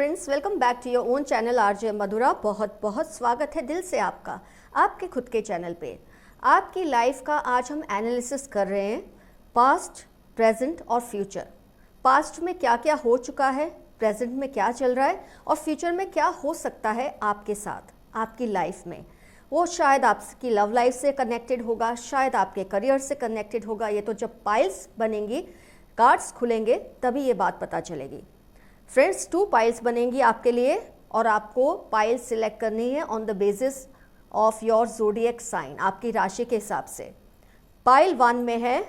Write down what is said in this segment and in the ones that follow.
Friends, welcome back to your own channel RJ Madhura. बहुत बहुत स्वागत है दिल से आपका आपके खुद के चैनल पे। आपकी लाइफ का आज हम एनालिसिस कर रहे हैं, पास्ट, प्रेजेंट और फ्यूचर। पास्ट में क्या क्या हो चुका है, प्रेजेंट में क्या चल रहा है और फ्यूचर में क्या हो सकता है आपके साथ, आपकी लाइफ में। वो शायद आपकी लव लाइफ से कनेक्टेड होगा, शायद आपके करियर से कनेक्टेड होगा। ये तो जब पाइल्स बनेंगी, कार्ड्स खुलेंगे, तभी ये बात पता चलेगी। फ्रेंड्स, 2 पाइल्स बनेंगी आपके लिए और आपको पाइल सिलेक्ट करनी है on the basis of your zodiac sign, आपकी राशि के हिसाब से। पाइल 1 में है,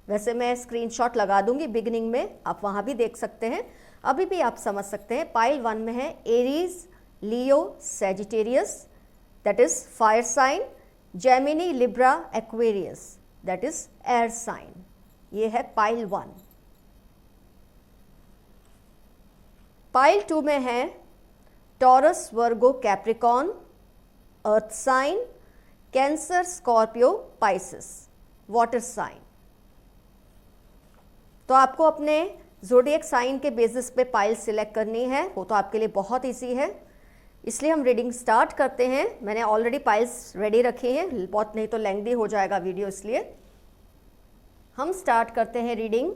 वैसे मैं स्क्रीनशॉट लगा दूंगी बिगिनिंग में, आप वहाँ भी देख सकते हैं, अभी भी आप समझ सकते हैं। पाइल 1 में है Aries, Leo, Sagittarius that is fire sign, Gemini, Libra, Aquarius that is air sign. ये है पाइल 1। पाइल 2 में है Taurus, Virgo, Capricorn, earth sign, Cancer, Scorpio, Pisces, water sign. तो आपको अपने ज़ोडिएक साइन के बेसिस पे पाइल सिलेक्ट करनी है। वो तो आपके लिए बहुत इजी है, इसलिए हम रीडिंग स्टार्ट करते हैं। मैंने ऑलरेडी पाइल्स रेडी रखी हैं, बहुत नहीं तो लेंथी हो जाएगा वीडियो, इसलिए हम स्टार्ट करते हैं reading.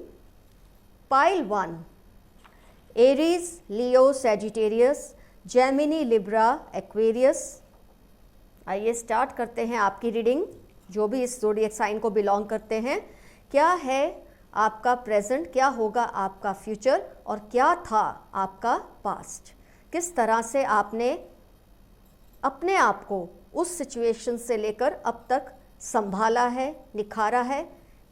Pile 1 Aries, Leo, Sagittarius, Gemini, Libra, Aquarius. आइए स्टार्ट करते हैं आपकी रीडिंग। जो भी इस ज़ोडिएक साइन को बिलोंग करते हैं, क्या है आपका प्रेजेंट, क्या होगा आपका फ्यूचर और क्या था आपका पास्ट। किस तरह से आपने अपने आप को उस सिचुएशन से लेकर अब तक संभाला है, निखारा है,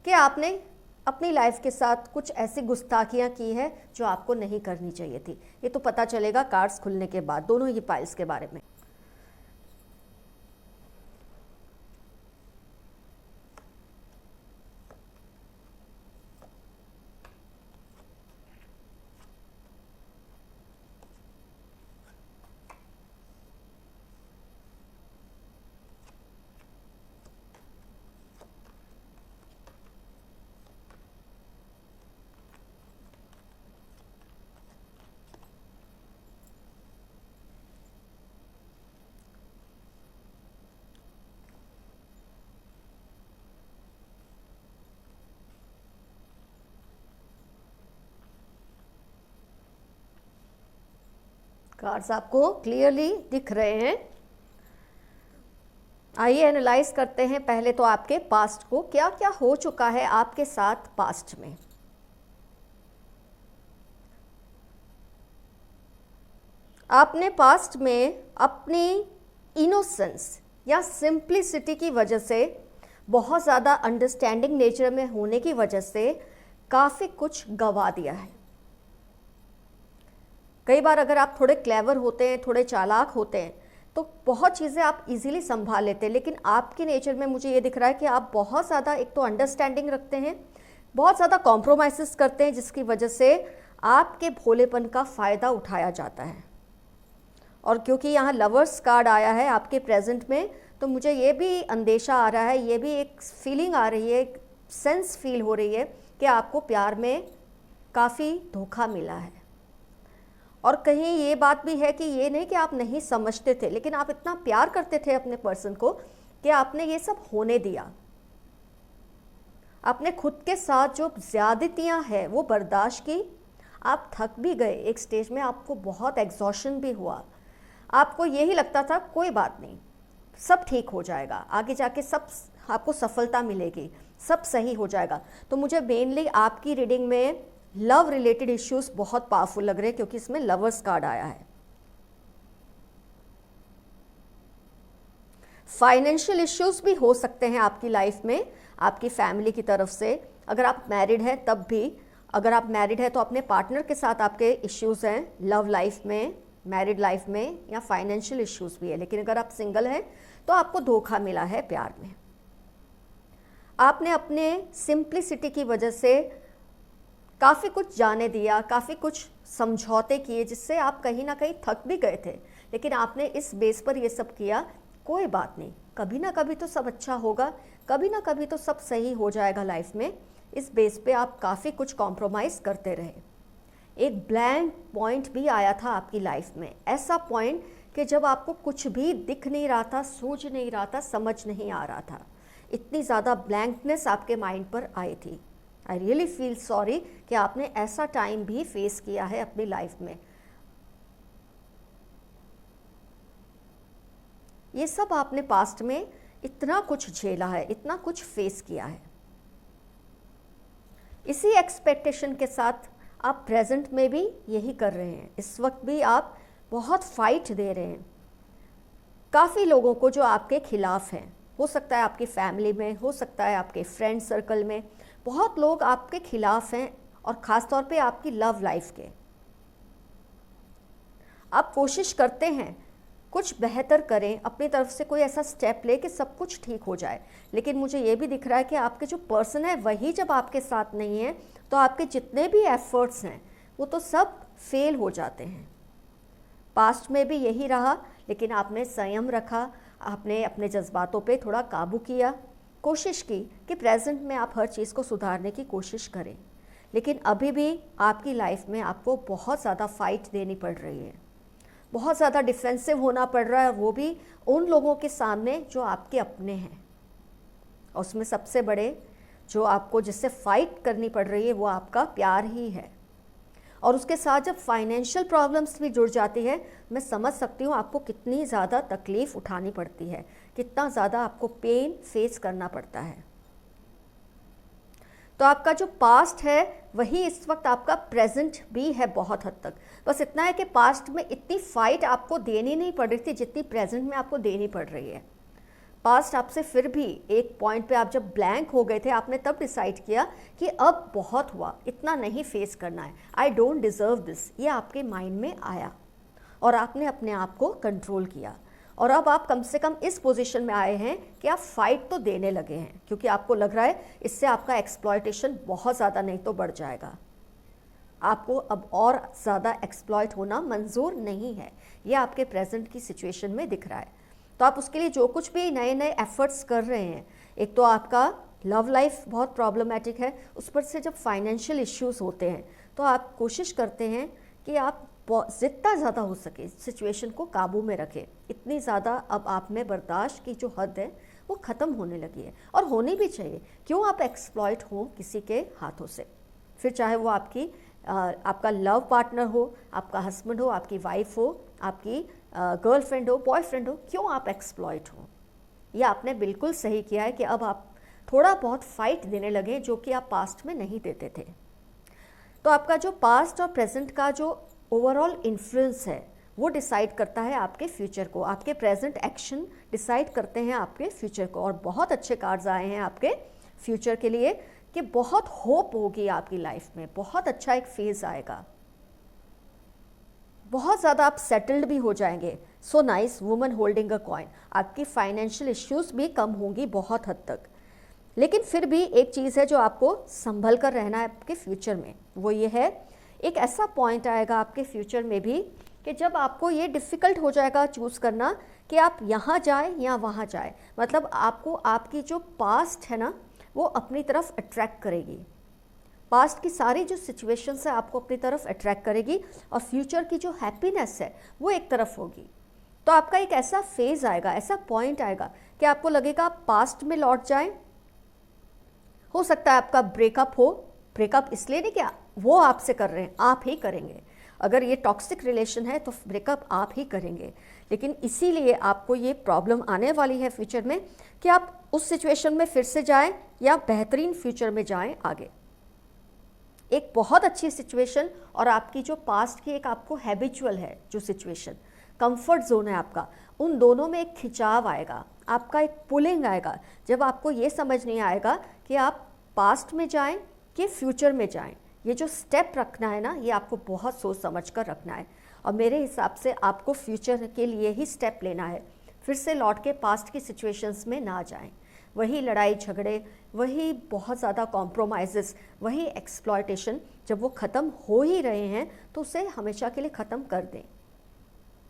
कि आपने अपनी लाइफ के साथ कुछ ऐसी गुस्ताखियाँ की है जो आपको नहीं करनी चाहिए थी। ये तो पता चलेगा कार्ड्स खुलने के बाद, दोनों ही पाइल्स के बारे में। कार्ड्स आपको क्लियरली दिख रहे हैं। आइए एनालाइज करते हैं पहले तो आपके पास्ट को, क्या क्या हो चुका है आपके साथ पास्ट में। आपने पास्ट में अपनी इनोसेंस या सिंप्लिसिटी की वजह से, बहुत ज़्यादा अंडरस्टैंडिंग नेचर में होने की वजह से काफ़ी कुछ गंवा दिया है। कई बार अगर आप थोड़े क्लेवर होते हैं, थोड़े चालाक होते हैं, तो बहुत चीज़ें आप इजीली संभाल लेते हैं। लेकिन आपके नेचर में मुझे ये दिख रहा है कि आप बहुत ज़्यादा एक तो अंडरस्टैंडिंग रखते हैं, बहुत ज़्यादा कॉम्प्रोमाइज़ करते हैं, जिसकी वजह से आपके भोलेपन का फ़ायदा उठाया जाता है। और क्योंकि यहाँ लवर्स कार्ड आया है आपके प्रेजेंट में, तो मुझे ये भी अंदेशा आ रहा है, ये भी एक फीलिंग आ रही है, एक सेंस फील हो रही है कि आपको प्यार में काफ़ी धोखा मिला है। और कहीं ये बात भी है कि ये नहीं कि आप नहीं समझते थे, लेकिन आप इतना प्यार करते थे अपने पर्सन को कि आपने ये सब होने दिया। आपने खुद के साथ जो ज़्यादतियाँ हैं वो बर्दाश्त की। आप थक भी गए, एक स्टेज में आपको बहुत एग्जॉशन भी हुआ। आपको यही लगता था कोई बात नहीं, सब ठीक हो जाएगा, आगे जाके सब आपको सफलता मिलेगी, सब सही हो जाएगा। तो मुझे मेनली आपकी रीडिंग में लव रिलेटेड इश्यूज बहुत पावरफुल लग रहे हैं, क्योंकि इसमें लवर्स कार्ड आया है। फाइनेंशियल इश्यूज भी हो सकते हैं आपकी लाइफ में, आपकी फैमिली की तरफ से। अगर आप मैरिड हैं तब भी, अगर आप मैरिड हैं तो अपने पार्टनर के साथ आपके इश्यूज हैं, लव लाइफ में, मैरिड लाइफ में, या फाइनेंशियल इश्यूज भी है। लेकिन अगर आप सिंगल हैं तो आपको धोखा मिला है प्यार में। आपने अपने सिंप्लिसिटी की वजह से काफ़ी कुछ जाने दिया, काफ़ी कुछ समझौते किए, जिससे आप कहीं ना कहीं थक भी गए थे। लेकिन आपने इस बेस पर ये सब किया, कोई बात नहीं, कभी ना कभी तो सब अच्छा होगा, कभी ना कभी तो सब सही हो जाएगा लाइफ में। इस बेस पे आप काफ़ी कुछ कॉम्प्रोमाइज़ करते रहे। एक ब्लैंक पॉइंट भी आया था आपकी लाइफ में, ऐसा पॉइंट कि जब आपको कुछ भी दिख नहीं रहा था, सूझ नहीं रहा था, समझ नहीं आ रहा था, इतनी ज़्यादा ब्लैंकनेस आपके माइंड पर आई थी। आई रियली फील सॉरी कि आपने ऐसा टाइम भी फेस किया है अपनी लाइफ में। ये सब आपने पास्ट में इतना कुछ झेला है, इतना कुछ फेस किया है। इसी एक्सपेक्टेशन के साथ आप प्रेजेंट में भी यही कर रहे हैं। इस वक्त भी आप बहुत फाइट दे रहे हैं काफ़ी लोगों को जो आपके खिलाफ हैं। हो सकता है आपकी फैमिली में, हो सकता है आपके फ्रेंड सर्कल में, बहुत लोग आपके खिलाफ हैं, और ख़ास तौर पे आपकी लव लाइफ के। आप कोशिश करते हैं कुछ बेहतर करें, अपनी तरफ से कोई ऐसा स्टेप ले कि सब कुछ ठीक हो जाए, लेकिन मुझे ये भी दिख रहा है कि आपके जो पर्सन है वही जब आपके साथ नहीं है तो आपके जितने भी एफर्ट्स हैं वो तो सब फेल हो जाते हैं। पास्ट में भी यही रहा, लेकिन आपने संयम रखा, आपने अपने जज्बातों पे थोड़ा काबू किया, कोशिश की कि प्रेजेंट में आप हर चीज़ को सुधारने की कोशिश करें। लेकिन अभी भी आपकी लाइफ में आपको बहुत ज़्यादा फाइट देनी पड़ रही है, बहुत ज़्यादा डिफेंसिव होना पड़ रहा है, वो भी उन लोगों के सामने जो आपके अपने हैं। और उसमें सबसे बड़े जो आपको जिससे फाइट करनी पड़ रही है वो आपका प्यार ही है। और उसके साथ जब फाइनेंशियल प्रॉब्लम्स भी जुड़ जाती है, मैं समझ सकती हूँ आपको कितनी ज़्यादा तकलीफ़ उठानी पड़ती है, कितना ज़्यादा आपको पेन फेस करना पड़ता है। तो आपका जो पास्ट है वही इस वक्त आपका प्रेजेंट भी है बहुत हद तक। बस इतना है कि पास्ट में इतनी फाइट आपको देनी नहीं पड़ रही थी जितनी प्रेजेंट में आपको देनी पड़ रही है। पास्ट आपसे फिर भी एक पॉइंट पे आप जब ब्लैंक हो गए थे, आपने तब डिसाइड किया कि अब बहुत हुआ, इतना नहीं फेस करना है, आई डोंट डिज़र्व दिस, ये आपके माइंड में आया और आपने अपने आप को कंट्रोल किया। और अब आप कम से कम इस पोजीशन में आए हैं कि आप फाइट तो देने लगे हैं, क्योंकि आपको लग रहा है इससे आपका एक्सप्लॉयटेशन बहुत ज़्यादा नहीं तो बढ़ जाएगा। आपको अब और ज़्यादा एक्सप्लॉयट होना मंजूर नहीं है, ये आपके प्रेजेंट की सिचुएशन में दिख रहा है। तो आप उसके लिए जो कुछ भी नए नए एफर्ट्स कर रहे हैं, एक तो आपका लव लाइफ बहुत प्रॉब्लमेटिक है, उस पर से जब फाइनेंशियल इश्यूज होते हैं तो आप कोशिश करते हैं कि आप जितना ज़्यादा हो सके सिचुएशन को काबू में रखें। इतनी ज़्यादा अब आप में बर्दाश्त की जो हद है वो ख़त्म होने लगी है, और होनी भी चाहिए। क्यों आप एक्सप्लॉइट हो किसी के हाथों से, फिर चाहे वो आपका लव पार्टनर हो, आपका हस्बैंड हो, आपकी वाइफ हो, आपकी गर्लफ्रेंड हो, बॉयफ्रेंड हो, क्यों आप एक्सप्लॉइट हो? ये आपने बिल्कुल सही किया है कि अब आप थोड़ा बहुत फाइट देने लगे, जो कि आप पास्ट में नहीं देते थे। तो आपका जो पास्ट और प्रेजेंट का जो ओवरऑल इन्फ्लुएंस है वो डिसाइड करता है आपके फ्यूचर को। आपके प्रेजेंट एक्शन डिसाइड करते हैं आपके फ्यूचर को। और बहुत अच्छे कार्ड्स आए हैं आपके फ्यूचर के लिए कि बहुत होप होगी आपकी लाइफ में, बहुत अच्छा एक फेज आएगा, बहुत ज़्यादा आप सेटल्ड भी हो जाएंगे। So nice woman holding a coin. आपकी फाइनेंशियल इश्यूज भी कम होंगी बहुत हद तक। लेकिन फिर भी एक चीज़ है जो आपको संभल कर रहना है आपके फ्यूचर में, वो ये है, एक ऐसा पॉइंट आएगा आपके फ्यूचर में भी कि जब आपको ये डिफ़िकल्ट हो जाएगा चूज़ करना कि आप यहाँ जाए या वहाँ जाए। मतलब आपको आपकी जो पास्ट है ना वो अपनी तरफ अट्रैक्ट करेगी, पास्ट की सारी जो सिचुएशंस है आपको अपनी तरफ अट्रैक्ट करेगी, और फ्यूचर की जो हैप्पीनेस है वो एक तरफ होगी। तो आपका एक ऐसा फेज़ आएगा, ऐसा पॉइंट आएगा कि आपको लगेगा आप पास्ट में लौट जाएं। हो सकता है आपका ब्रेकअप हो, ब्रेकअप इसलिए नहीं कि वो आपसे कर रहे हैं, आप ही करेंगे। अगर ये टॉक्सिक रिलेशन है तो ब्रेकअप आप ही करेंगे। लेकिन इसीलिए आपको ये प्रॉब्लम आने वाली है फ्यूचर में कि आप उस सिचुएशन में फिर से जाएं या बेहतरीन फ्यूचर में जाएं आगे। एक बहुत अच्छी सिचुएशन और आपकी जो पास्ट की एक आपको हैबिचुअल है जो सिचुएशन, कंफर्ट जोन है आपका, उन दोनों में एक खिंचाव आएगा, आपका एक पुलिंग आएगा, जब आपको ये समझ नहीं आएगा कि आप पास्ट में जाएं कि फ्यूचर में जाएं। ये जो स्टेप रखना है ना, ये आपको बहुत सोच समझ कर रखना है। और मेरे हिसाब से आपको फ्यूचर के लिए ही स्टेप लेना है, फिर से लौट के पास्ट की सिचुएशंस में ना जाएं। वही लड़ाई झगड़े, वही बहुत ज़्यादा कॉम्प्रोमाइज़ेस, वही एक्सप्लॉयटेशन, जब वो ख़त्म हो ही रहे हैं तो उसे हमेशा के लिए ख़त्म कर दें।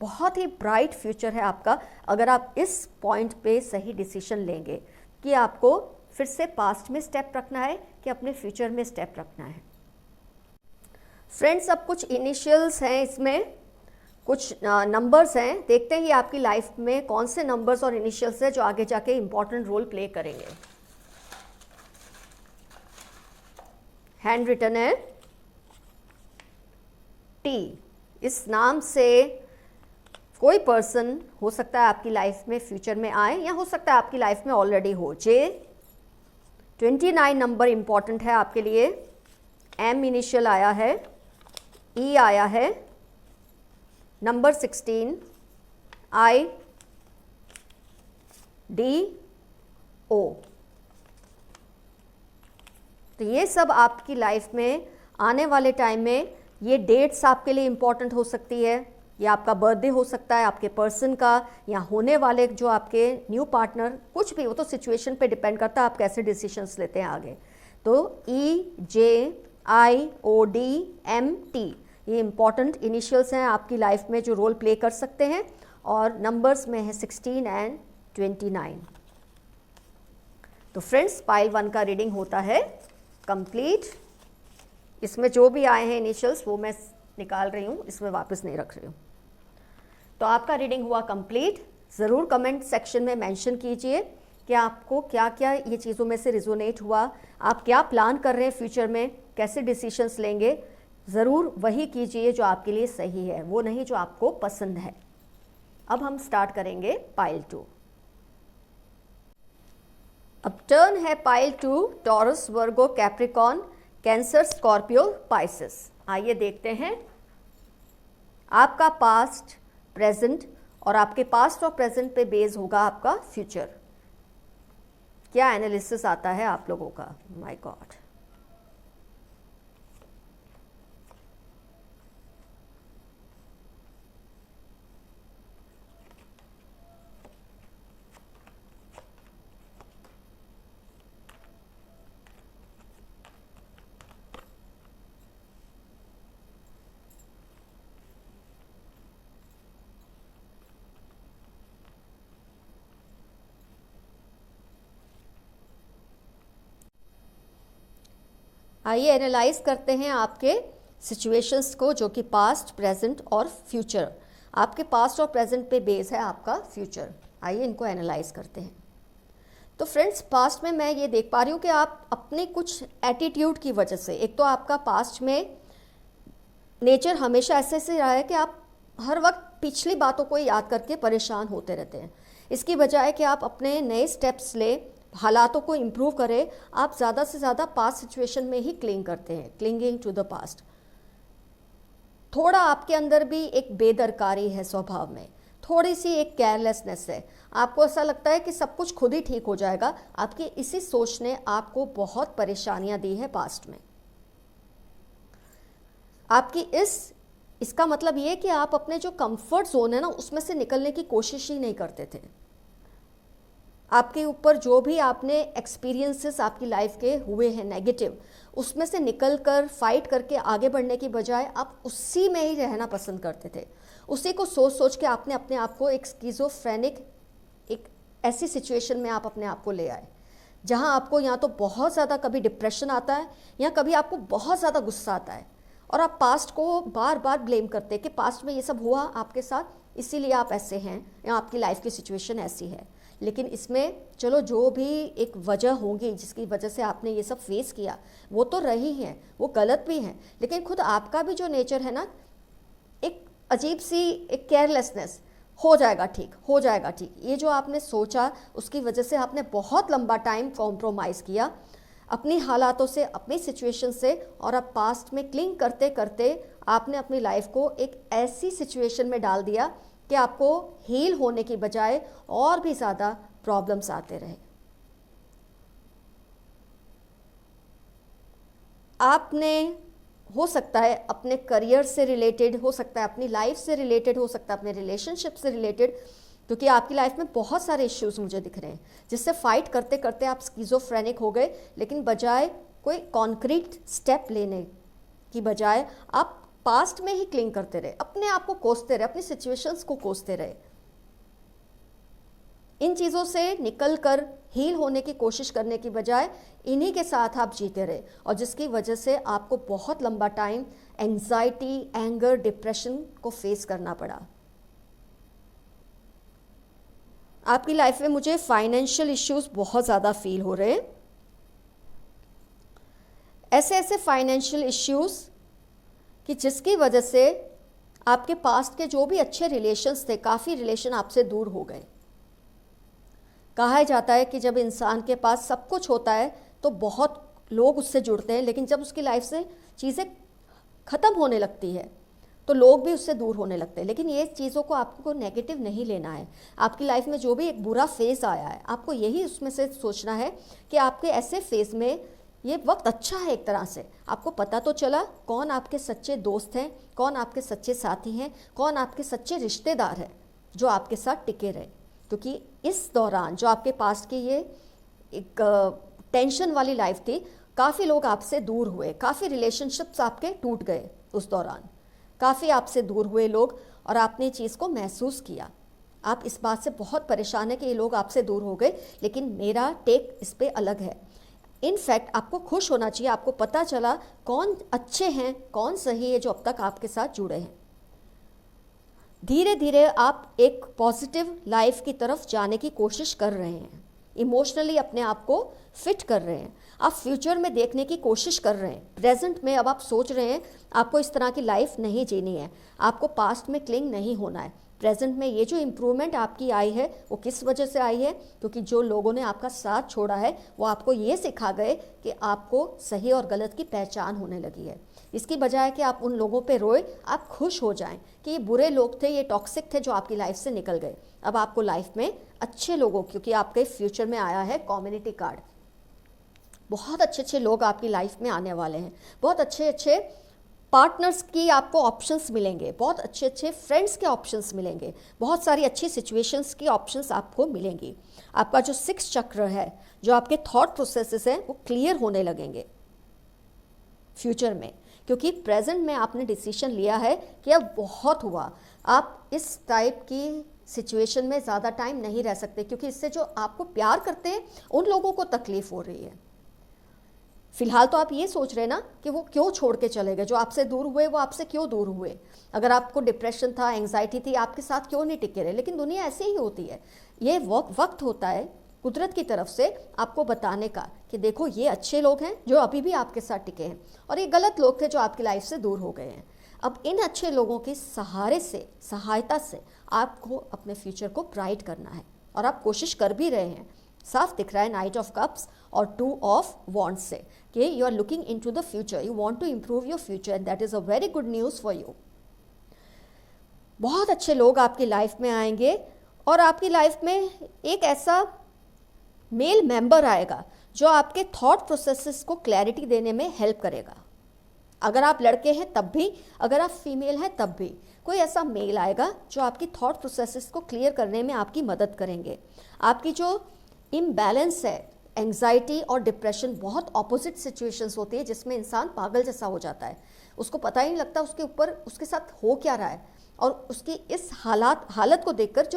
बहुत ही ब्राइट फ्यूचर है आपका अगर आप इस पॉइंट पे सही डिसीजन लेंगे कि आपको फिर से पास्ट में स्टेप रखना है कि अपने फ्यूचर में स्टेप रखना है। फ्रेंड्स, अब कुछ इनिशियल्स हैं इसमें, कुछ नंबर्स हैं। देखते हैं ये आपकी लाइफ में कौन से नंबर्स और इनिशियल्स हैं जो आगे जाके इंपॉर्टेंट रोल प्ले करेंगे। हैंड रिटन है टी। इस नाम से कोई पर्सन हो सकता है आपकी लाइफ में फ्यूचर में आए, या हो सकता है आपकी लाइफ में ऑलरेडी हो। जे 29 नंबर इंपॉर्टेंट है आपके लिए। एम इनिशियल आया है, ई आया है, नंबर 16, आई, डी, ओ। तो ये सब आपकी लाइफ में आने वाले टाइम में ये डेट्स आपके लिए इंपॉर्टेंट हो सकती है। या आपका बर्थडे हो सकता है, आपके पर्सन का, या होने वाले जो आपके न्यू पार्टनर, कुछ भी, वो तो सिचुएशन पे डिपेंड करता है आप कैसे डिसीजंस लेते हैं आगे। तो ई, जे, आई, ओ, डी, एम, टी, ये इंपॉर्टेंट इनिशियल्स हैं आपकी लाइफ में जो रोल प्ले कर सकते हैं, और नंबर्स में है 16 एंड 29। तो फ्रेंड्स, पाइल 1 का रीडिंग होता है कंप्लीट। इसमें जो भी आए हैं इनिशियल्स वो मैं निकाल रही हूँ, इसमें वापस नहीं रख रही हूँ। तो आपका रीडिंग हुआ कंप्लीट। ज़रूर कमेंट सेक्शन में मेंशन कीजिए कि आपको क्या क्या ये चीज़ों में से रिजोनेट हुआ, आप क्या प्लान कर रहे हैं फ्यूचर में, कैसे डिसीजंस लेंगे। ज़रूर वही कीजिए जो आपके लिए सही है, वो नहीं जो आपको पसंद है। अब हम स्टार्ट करेंगे पाइल 2। अब टर्न है पाइल 2, टॉरस, वर्गो, कैप्रिकॉर्न, कैंसर, स्कॉर्पियो, पाइसेस। आइए देखते हैं आपका पास्ट, प्रेजेंट, और आपके पास्ट और प्रेजेंट पे बेस होगा आपका फ्यूचर। क्या एनालिसिस आता है आप लोगों का। माय गॉड, आइए एनालाइज करते हैं आपके सिचुएशंस को, जो कि पास्ट, प्रेजेंट और फ्यूचर। आपके पास्ट और प्रेजेंट पे बेस है आपका फ्यूचर। आइए इनको एनालाइज करते हैं। तो फ्रेंड्स, पास्ट में मैं ये देख पा रही हूँ कि आप अपने कुछ एटीट्यूड की वजह से, एक तो आपका पास्ट में नेचर हमेशा ऐसे से रहा है कि आप हर वक्त पिछली बातों को याद करके परेशान होते रहते हैं। इसकी बजाय कि आप अपने नए स्टेप्स ले, हालातों को इम्प्रूव करें, आप ज़्यादा से ज़्यादा पास्ट सिचुएशन में ही क्लिंग करते हैं, क्लिंगिंग टू द पास्ट। थोड़ा आपके अंदर भी एक बेदरकारी है स्वभाव में, थोड़ी सी एक केयरलेसनेस है। आपको ऐसा लगता है कि सब कुछ खुद ही ठीक हो जाएगा। आपकी इसी सोच ने आपको बहुत परेशानियां दी है पास्ट में। आपकी इसका मतलब ये कि आप अपने जो कंफर्ट जोन है ना, उसमें से निकलने की कोशिश ही नहीं करते थे। आपके ऊपर जो भी आपने एक्सपीरियंसेस आपकी लाइफ के हुए हैं नेगेटिव, उसमें से निकल कर फाइट करके आगे बढ़ने की बजाय आप उसी में ही रहना पसंद करते थे। उसी को सोच सोच के आपने अपने आप को एक स्किज़ोफ्रेनिक, एक ऐसी सिचुएशन में आप अपने आप को ले आए जहां आपको या तो बहुत ज़्यादा कभी डिप्रेशन आता है, या कभी आपको बहुत ज़्यादा गुस्सा आता है, और आप पास्ट को बार बार ब्लेम करते हैं कि पास्ट में ये सब हुआ आपके साथ, इसीलिए आप ऐसे हैं, या आपकी लाइफ की सिचुएशन ऐसी है। लेकिन इसमें चलो जो भी एक वजह होगी जिसकी वजह से आपने ये सब फेस किया, वो तो रही हैं, वो गलत भी हैं, लेकिन खुद आपका भी जो नेचर है ना, एक अजीब सी एक केयरलेसनेस, हो जाएगा ठीक, हो जाएगा ठीक, ये जो आपने सोचा, उसकी वजह से आपने बहुत लंबा टाइम कॉम्प्रोमाइज़ किया अपनी हालातों से, अपनी सिचुएशन से, और अब पास्ट में क्लिंग करते करते आपने अपनी लाइफ को एक ऐसी सिचुएशन में डाल दिया कि आपको हील होने की बजाय और भी ज़्यादा प्रॉब्लम्स आते रहे। आपने, हो सकता है अपने करियर से रिलेटेड, हो सकता है अपनी लाइफ से रिलेटेड, हो सकता है अपने रिलेशनशिप से रिलेटेड, क्योंकि आपकी लाइफ में बहुत सारे इश्यूज मुझे दिख रहे हैं जिससे फाइट करते करते आप स्किज़ोफ्रेनिक हो गए। लेकिन बजाय कोई कॉन्क्रीट स्टेप लेने की बजाय आप पास्ट में ही क्लिंग करते रहे, अपने आप को कोसते रहे, अपनी सिचुएशंस को कोसते रहे। इन चीज़ों से निकल कर हील होने की कोशिश करने की बजाय इन्हीं के साथ आप जीते रहे, और जिसकी वजह से आपको बहुत लंबा टाइम एंग्जाइटी, एंगर, डिप्रेशन को फेस करना पड़ा। आपकी लाइफ में मुझे फाइनेंशियल इश्यूज बहुत ज़्यादा फील हो रहे हैं। ऐसे ऐसे फाइनेंशियल इश्यूज कि जिसकी वजह से आपके पास्ट के जो भी अच्छे रिलेशंस थे, काफ़ी रिलेशन आपसे दूर हो गए। कहा जाता है कि जब इंसान के पास सब कुछ होता है तो बहुत लोग उससे जुड़ते हैं, लेकिन जब उसकी लाइफ से चीज़ें ख़त्म होने लगती है तो लोग भी उससे दूर होने लगते हैं। लेकिन ये चीज़ों को आपको नेगेटिव नहीं लेना है। आपकी लाइफ में जो भी एक बुरा फेज़ आया है, आपको यही उसमें से सोचना है कि आपके ऐसे फेज़ में ये वक्त अच्छा है। एक तरह से आपको पता तो चला कौन आपके सच्चे दोस्त हैं, कौन आपके सच्चे साथी हैं, कौन आपके सच्चे रिश्तेदार हैं जो आपके साथ टिके रहे। क्योंकि इस दौरान जो आपके पास की ये एक टेंशन वाली लाइफ थी, काफ़ी लोग आपसे दूर हुए, काफ़ी रिलेशनशिप्स आपके टूट गए। उस दौरान काफ़ी आपसे दूर हुए लोग, और आपने चीज़ को महसूस किया। आप इस बात से बहुत परेशान है कि ये लोग आपसे दूर हो गए, लेकिन मेरा टेक इस पर अलग है। इनफैक्ट आपको खुश होना चाहिए, आपको पता चला कौन अच्छे हैं, कौन सही है जो अब तक आपके साथ जुड़े हैं। धीरे धीरे आप एक पॉजिटिव लाइफ की तरफ जाने की कोशिश कर रहे हैं, इमोशनली अपने आप को फिट कर रहे हैं, आप फ्यूचर में देखने की कोशिश कर रहे हैं। प्रेजेंट में अब आप सोच रहे हैं आपको इस तरह की लाइफ नहीं जीनी है, आपको पास्ट में क्लिंग नहीं होना है। प्रेजेंट में ये जो इम्प्रूवमेंट आपकी आई है वो किस वजह से आई है? क्योंकि जो लोगों ने आपका साथ छोड़ा है वो आपको ये सिखा गए कि आपको सही और गलत की पहचान होने लगी है। इसकी बजाय कि आप उन लोगों पे रोए, आप खुश हो जाएं कि ये बुरे लोग थे, ये टॉक्सिक थे जो आपकी लाइफ से निकल गए। अब आपको लाइफ में अच्छे लोगों, क्योंकि आपके फ्यूचर में आया है कम्युनिटी कार्ड, बहुत अच्छे अच्छे लोग आपकी लाइफ में आने वाले हैं। बहुत अच्छे अच्छे पार्टनर्स की आपको ऑप्शंस मिलेंगे, बहुत अच्छे अच्छे फ्रेंड्स के ऑप्शंस मिलेंगे, बहुत सारी अच्छी सिचुएशंस की ऑप्शंस आपको मिलेंगी। आपका जो 6 चक्र है, जो आपके थॉट प्रोसेसेस हैं, वो क्लियर होने लगेंगे फ्यूचर में। क्योंकि प्रेजेंट में आपने डिसीजन लिया है कि अब बहुत हुआ, आप इस टाइप की सिचुएशन में ज़्यादा टाइम नहीं रह सकते, क्योंकि इससे जो आपको प्यार करते हैं उन लोगों को तकलीफ हो रही है। फिलहाल तो आप ये सोच रहे हैं ना कि वो क्यों छोड़ के चले गए, जो आपसे दूर हुए वो आपसे क्यों दूर हुए। अगर आपको डिप्रेशन था, एंग्जाइटी थी, आपके साथ क्यों नहीं टिके रहे। लेकिन दुनिया ऐसे ही होती है, ये वक्त होता है कुदरत की तरफ से आपको बताने का कि देखो ये अच्छे लोग हैं जो अभी भी आपके साथ टिके हैं, और ये गलत लोग थे जो आपकी लाइफ से दूर हो गए हैं। अब इन अच्छे लोगों के सहारे से, सहायता से आपको अपने फ्यूचर को ब्राइट करना है, और आप कोशिश कर भी रहे हैं। साफ दिख रहा है नाइट ऑफ कप्स और 2 ऑफ वॉन्ड्स से कि you are looking into the future, you want to improve your future, and that is a very good news for you. बहुत अच्छे लोग आपकी लाइफ में आएंगे, और आपकी लाइफ में एक ऐसा मेल मेंबर आएगा जो आपके थॉट प्रोसेसेस को क्लैरिटी देने में हेल्प करेगा। अगर आप लड़के हैं तब भी, अगर आप फीमेल हैं तब भी, कोई ऐसा मेल आएगा जो आपकी थॉट प्रोसेसेस को क्लियर करने में आपकी मदद करेंगे। आपकी जो इम्बैलेंस है, एंग्जाइटी और डिप्रेशन बहुत ऑपोजिट सिचुएशंस होती है जिसमें इंसान पागल जैसा हो जाता है, उसको पता ही नहीं लगता उसके ऊपर उसके साथ हो क्या रहा है, और उसकी इस हालत को देखकर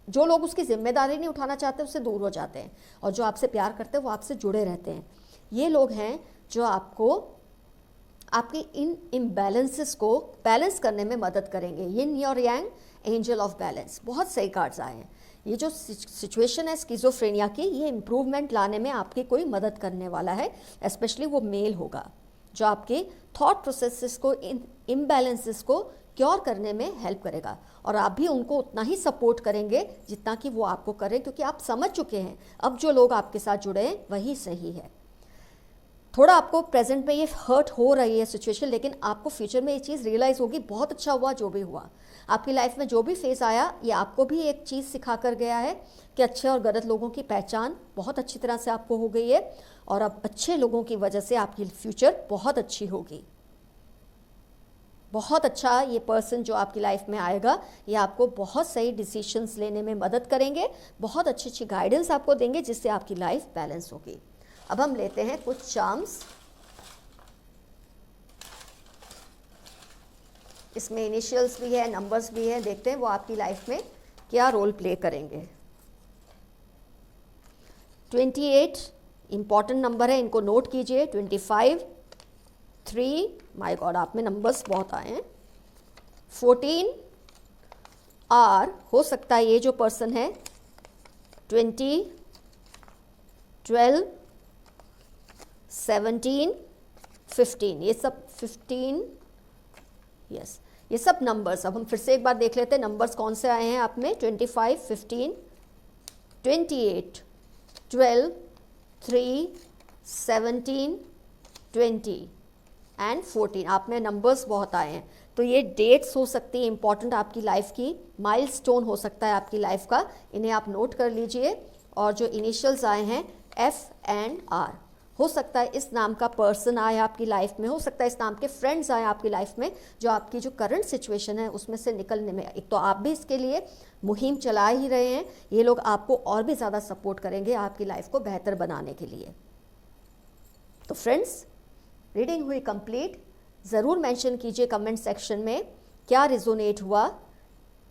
जो लोग उसकी जिम्मेदारी नहीं उठाना चाहते उससे दूर हो जाते हैं, और जो आपसे प्यार करते हैं वो आपसे जुड़े रहते हैं। ये लोग हैं जो आपको आपकी इन इम्बैलेंसेस को बैलेंस करने में मदद करेंगे। यिन और यांग, एंजल ऑफ बैलेंस, बहुत सही कार्ड्स आए हैं। ये जो सिचुएशन है स्किज़ोफ्रेनिया की, ये इम्प्रूवमेंट लाने में आपकी कोई मदद करने वाला है। स्पेशली वो मेल होगा जो आपके थॉट प्रोसेसेस को, इन इम्बैलेंसेस को क्योर करने में हेल्प करेगा, और आप भी उनको उतना ही सपोर्ट करेंगे जितना कि वो आपको करें, क्योंकि आप समझ चुके हैं अब जो लोग आपके साथ जुड़े हैं वही सही है। थोड़ा आपको प्रेजेंट में ये हर्ट हो रही है सिचुएशन, लेकिन आपको फ्यूचर में ये चीज़ रियलाइज़ होगी बहुत अच्छा हुआ जो भी हुआ। आपकी लाइफ में जो भी फेस आया, ये आपको भी एक चीज़ सिखा कर गया है कि अच्छे और गलत लोगों की पहचान बहुत अच्छी तरह से आपको हो गई है, और अब अच्छे लोगों की वजह से आपकी फ्यूचर बहुत अच्छी होगी। बहुत अच्छा ये पर्सन जो आपकी लाइफ में आएगा, ये आपको बहुत सही डिसीजंस लेने में मदद करेंगे, बहुत अच्छी अच्छी गाइडेंस आपको देंगे जिससे आपकी लाइफ बैलेंस होगी। अब हम लेते हैं कुछ चार्म्स। इसमें इनिशियल्स भी है, नंबर्स भी है, देखते हैं वो आपकी लाइफ में क्या रोल प्ले करेंगे। 28 इंपॉर्टेंट नंबर है, इनको नोट कीजिए। 25, 3, माय गॉड आप में नंबर्स बहुत आए हैं। 14 आर, हो सकता है ये जो पर्सन है 20, 12, 17, 15, ये सब 15, यस ये सब नंबर्स। अब हम फिर से एक बार देख लेते हैं नंबर्स कौन से आए हैं आप में। 25, 15, 28, 12, 3, 17, 20 एंड 14, आप में नंबर्स बहुत आए हैं। तो ये डेट्स हो सकती है इंपॉर्टेंट आपकी लाइफ की, माइलस्टोन हो सकता है आपकी लाइफ का, इन्हें आप नोट कर लीजिए। और जो इनिशियल्स आए हैं एफ एंड आर, हो सकता है इस नाम का पर्सन आए आपकी लाइफ में, हो सकता है इस नाम के फ्रेंड्स आए आपकी लाइफ में, जो आपकी जो करंट सिचुएशन है उसमें से निकलने में, एक तो आप भी इसके लिए मुहिम चला ही रहे हैं, ये लोग आपको और भी ज़्यादा सपोर्ट करेंगे आपकी लाइफ को बेहतर बनाने के लिए। तो फ्रेंड्स, रीडिंग हुई कंप्लीट। ज़रूर मेंशन कीजिए कमेंट सेक्शन में क्या रिजोनेट हुआ,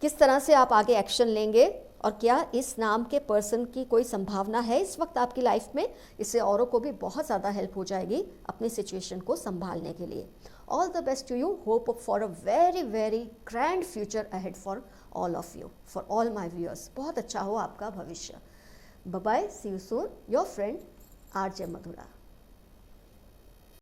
किस तरह से आप आगे एक्शन लेंगे, और क्या इस नाम के पर्सन की कोई संभावना है इस वक्त आपकी लाइफ में। इससे औरों को भी बहुत ज़्यादा हेल्प हो जाएगी अपनी सिचुएशन को संभालने के लिए। All the best to you, hope for a very very grand future ahead for all of you, for all my viewers. बहुत अच्छा हो आपका भविष्य। Bye bye, see you soon, your friend RJ Mathura.